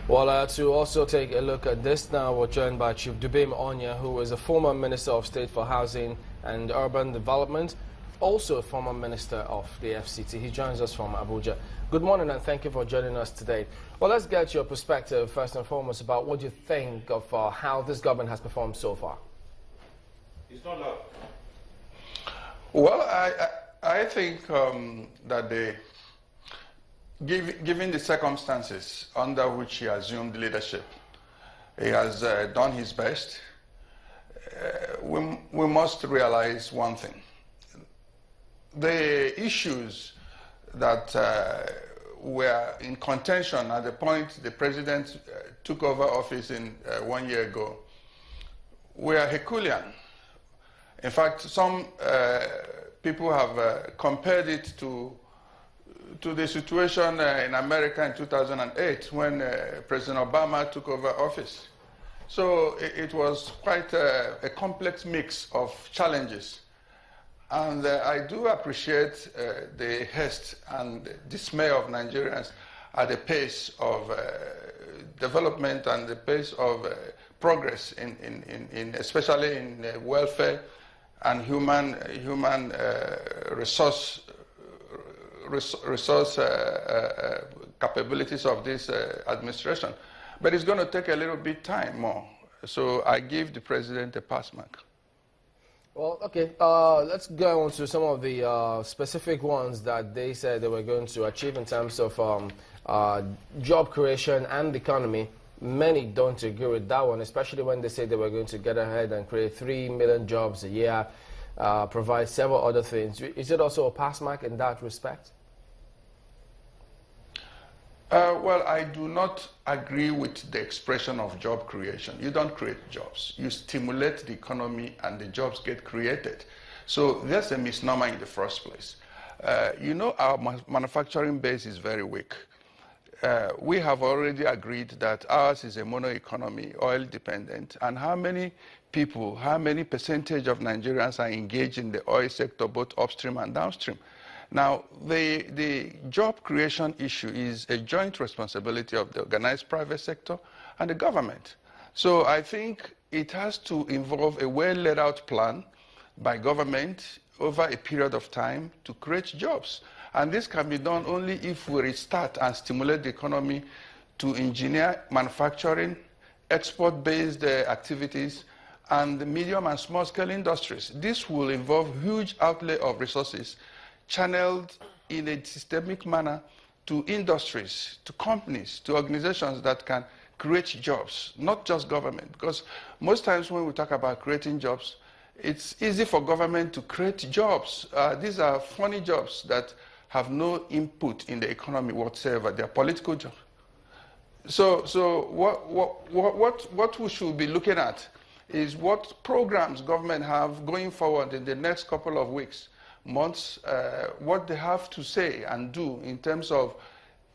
Well, to also take a look at this now, we're joined by Chief Dubem Onya, who is a former Minister of State for Housing and Urban Development, also a former Minister of the FCT. He joins us from Abuja. Good morning and thank you for joining us today. Well, let's get your perspective first and foremost about what you think of how this government has performed so far. It's not loud. Well, I think that given the circumstances under which he assumed leadership, he has done his best. We must realize one thing. The issues that were in contention at the point the president took over office 1 year ago were Herculean. In fact, some people have compared it to the situation in America in 2008 when President Obama took over office. So it was quite a complex mix of challenges. And I do appreciate the haste and dismay of Nigerians at the pace of development and the pace of progress, especially in welfare and human resource capabilities of this administration. But it's going to take a little bit time more. So I give the president a pass mark. Well, okay, let's go on to some of the specific ones that they said they were going to achieve in terms of job creation and economy. Many don't agree with that one, especially when they say they were going to get ahead and create 3 million jobs a year, provide several other things. Is it also a pass mark in that respect? Well, I do not agree with the expression of job creation. You don't create jobs. You stimulate the economy and the jobs get created. So there's a misnomer in the first place. You know, our manufacturing base is very weak. We have already agreed that ours is a mono economy, oil dependent, and how many people, how many percentage of Nigerians are engaged in the oil sector, both upstream and downstream? Now, the job creation issue is a joint responsibility of the organized private sector and the government. So I think it has to involve a well laid out plan by government over a period of time to create jobs. And this can be done only if we restart and stimulate the economy to engineer manufacturing, export-based activities, and the medium and small-scale industries. This will involve huge outlay of resources channeled in a systemic manner to industries, to companies, to organizations that can create jobs, not just government. Because most times when we talk about creating jobs, it's easy for government to create jobs. These are funny jobs that have no input in the economy whatsoever. They are political jobs. So what we should be looking at is what programs government have going forward in the next couple of weeks, months, what they have to say and do in terms of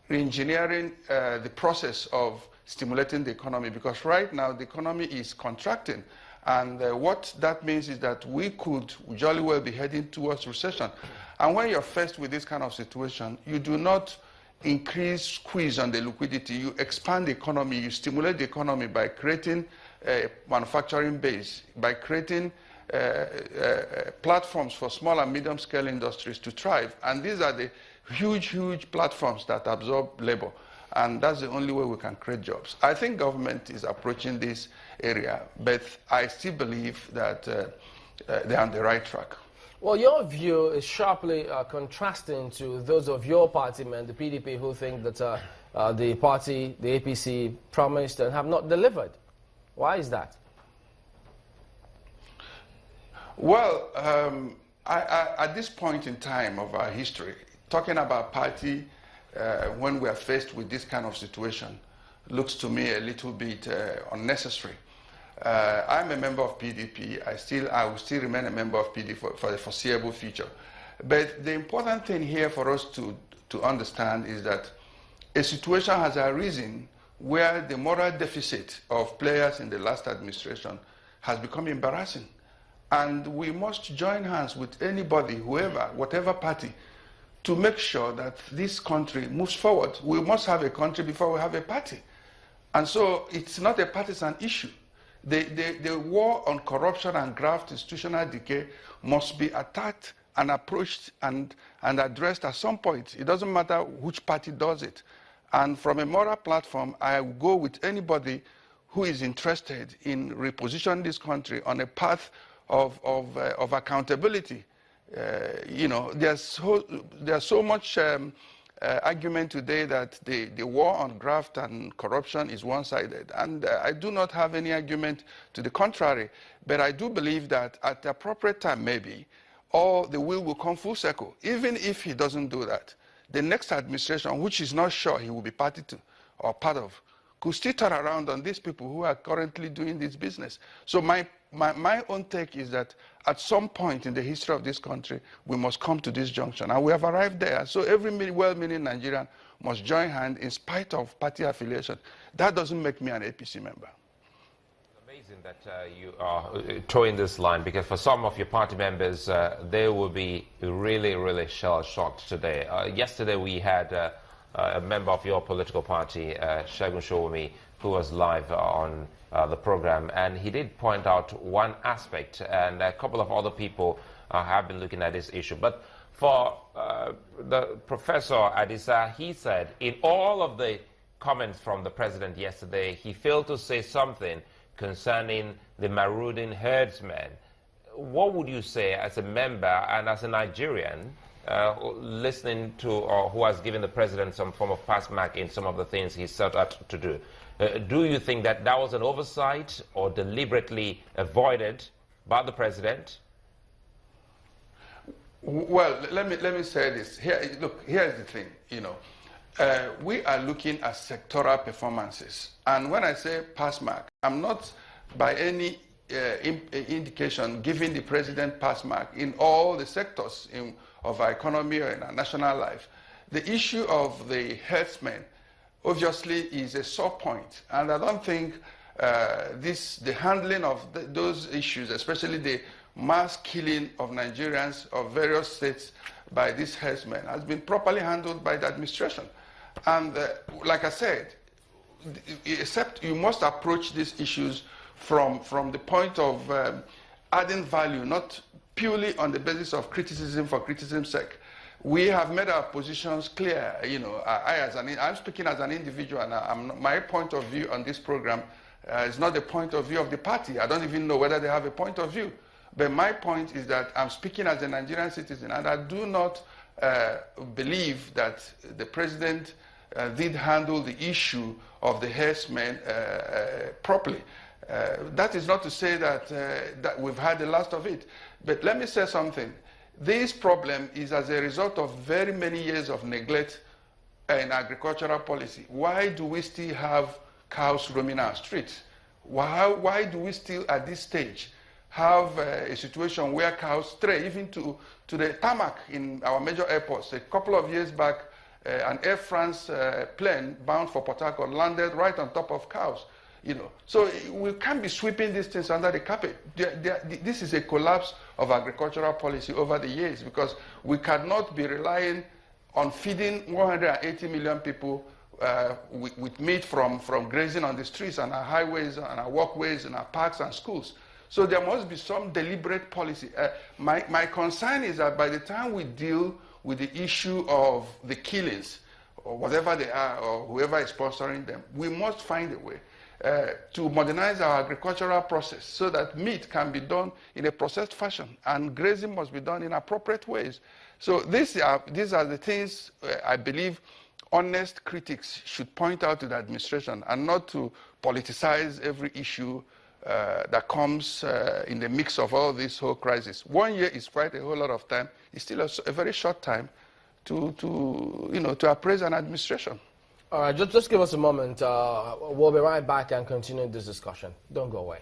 re-engineering the process of stimulating the economy, because right now the economy is contracting, and what that means is that we could jolly well be heading towards recession. And when you're faced with this kind of situation, you do not increase squeeze on the liquidity, you expand the economy, you stimulate the economy by creating a manufacturing base, by creating platforms for small and medium scale industries to thrive. And these are the huge platforms that absorb labor. And that's the only way we can create jobs. I think government is approaching this area, but I still believe that they're on the right track. Well, your view is sharply contrasting to those of your party men, the PDP, who think that the party, the APC, promised and have not delivered. Why is that? Well, at this point in time of our history, talking about party when we are faced with this kind of situation looks to me a little bit unnecessary. I'm a member of PDP. I will still remain a member of PDP for the foreseeable future. But the important thing here for us to understand is that a situation has arisen where the moral deficit of players in the last administration has become embarrassing. And we must join hands with anybody, whoever, whatever party, to make sure that this country moves forward. We must have a country before we have a party. And so it's not a partisan issue. The war on corruption and graft institutional decay must be attacked and approached and addressed at some point. It doesn't matter which party does it. And from a moral platform, I will go with anybody who is interested in repositioning this country on a path of accountability. There's so much argument today that the war on graft and corruption is one-sided. And I do not have any argument to the contrary. But I do believe that at the appropriate time, maybe, all the will come full circle. Even if he doesn't do that, the next administration, which is not sure he will be party to or part of, could still turn around on these people who are currently doing this business. So my own take is that at some point in the history of this country, we must come to this junction. And we have arrived there. So every well-meaning Nigerian must join hands in spite of party affiliation. That doesn't make me an APC member. Amazing that you are towing this line, because for some of your party members, they will be really, really shell-shocked today. Yesterday we had a member of your political party, Segun Showumi, who was live on the program, and he did point out one aspect, and a couple of other people have been looking at this issue. But for the Professor Adisa, he said in all of the comments from the president yesterday, he failed to say something concerning the marauding herdsmen. What would you say as a member and as a Nigerian listening to or who has given the president some form of pass mark in some of the things he set out to do? Do you think that that was an oversight or deliberately avoided by the president? Well, let me say this. Look, here's the thing. We are looking at sectoral performances, and when I say pass mark, I'm not by any indication giving the president pass mark in all the sectors of our economy or in our national life. The issue of the herdsmen obviously is a sore point, and I don't think the handling of those issues, especially the mass killing of Nigerians of various states by these herdsmen, has been properly handled by the administration. And like I said, except you must approach these issues from the point of adding value, not purely on the basis of criticism for criticism's sake. We have made our positions clear. I'm speaking as an individual, and my point of view on this program is not the point of view of the party. I don't even know whether they have a point of view. But my point is that I'm speaking as a Nigerian citizen, and I do not believe that the president did handle the issue of the herdsmen properly. That is not to say that we've had the last of it. But let me say something. This problem is as a result of very many years of neglect in agricultural policy. Why do we still have cows roaming our streets? Why do we still, at this stage, have a situation where cows stray even to the tarmac in our major airports? A couple of years back, an Air France plane bound for Port Harcourt landed right on top of cows. So we can't be sweeping these things under the carpet. This is a collapse of agricultural policy over the years, because we cannot be relying on feeding 180 million people with meat from grazing on the streets and our highways and our walkways and our parks and schools. So there must be some deliberate policy. My concern is that by the time we deal with the issue of the killings, or whatever they are, or whoever is sponsoring them, we must find a way to modernize our agricultural process so that meat can be done in a processed fashion and grazing must be done in appropriate ways. So these are the things I believe honest critics should point out to the administration, and not to politicize every issue that comes in the mix of all this whole crisis. 1 year is quite a whole lot of time. It's still a very short time to appraise an administration. All right, just give us a moment. We'll be right back and continue this discussion. Don't go away.